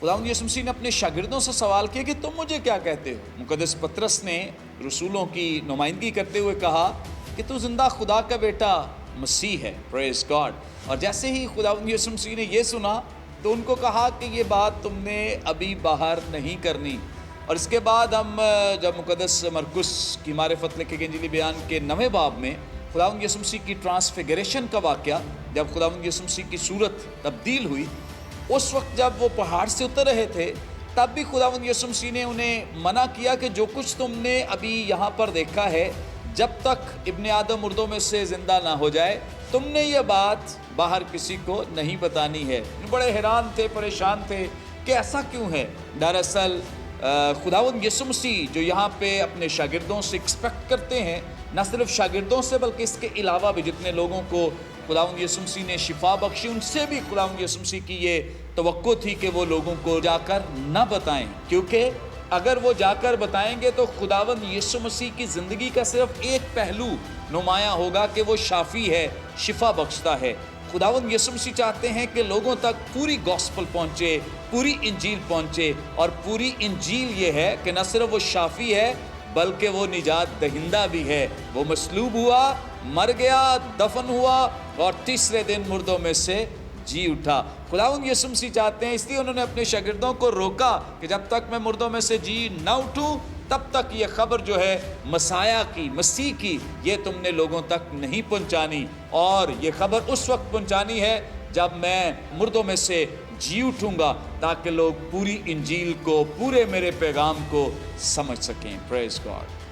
खुदावंद यीशु मसीह ने अपने शागिर्दों से सवाल किया कि तुम मुझे क्या कहते हो। मुकद्दस पतरस ने रसूलों की नुमाइंदगी करते हुए कहा कि तू जिंदा खुदा का बेटा मसीह है। Praise God. और जैसे ही खुदावंद यीशु मसीह ने ये सुना तो उनको कहा कि ये बात तुमने अभी बाहर नहीं करनी। और इसके बाद हम जब मुकद्दस मरकुस की मारिफत लिखे गए इंजीली बयान के 9वें बाब में खुदावंद यीशु मसीह की ट्रांसफिगरेशन का वाक़या, जब खुदावंद यीशु मसीह की सूरत तब्दील हुई, उस वक्त जब वो पहाड़ से उतर रहे थे तब भी खुदावंद यीशु मसीह ने उन्हें मना किया कि जो कुछ तुमने अभी यहाँ पर देखा है, जब तक इब्ने आदम मुर्दों में से ज़िंदा ना हो जाए, तुमने ये बात बाहर किसी को नहीं बतानी है। बड़े हैरान थे, परेशान थे कि ऐसा क्यों है। दरअसल खुदावंद यीशु मसीह जो यहाँ पे अपने शागिर्दों से एक्सपेक्ट करते हैं, न सिर्फ शागिर्दों से बल्कि इसके अलावा भी जितने लोगों को खुदावंद यीशु मसीह ने शिफा बख्शी, उनसे भी खुदावंद यीशु मसीह की ये तवक्को थी कि वो लोगों को जाकर न बताएं, क्योंकि अगर वो जाकर बताएंगे तो खुदावंद यीशु मसीह की ज़िंदगी का सिर्फ एक पहलू नुमायाँ होगा कि वो शाफी है, शिफा बख्शता है। खुदावंद यीशु मसीह चाहते हैं कि लोगों तक पूरी गॉस्पल पहुँचे, पूरी इंजील पहुँचे। और पूरी इंजील ये है कि न सिर्फ वो शाफी है बल्कि वो निजात दहिंदा भी है। वो मसलूब हुआ, मर गया, दफन हुआ और तीसरे दिन मुर्दों में से जी उठा। खुदावंद यीशु मसीह चाहते हैं, इसलिए उन्होंने अपने शागिर्दों को रोका कि जब तक मैं मुर्दों में से जी न उठूं तब तक ये खबर जो है मसाया की, मसीह की, ये तुमने लोगों तक नहीं पहुंचानी। और ये खबर उस वक्त पहुंचानी है जब मैं मुर्दों में से जी उठूंगा, ताकि लोग पूरी इंजील को, पूरे मेरे पैगाम को समझ सकें। Praise God.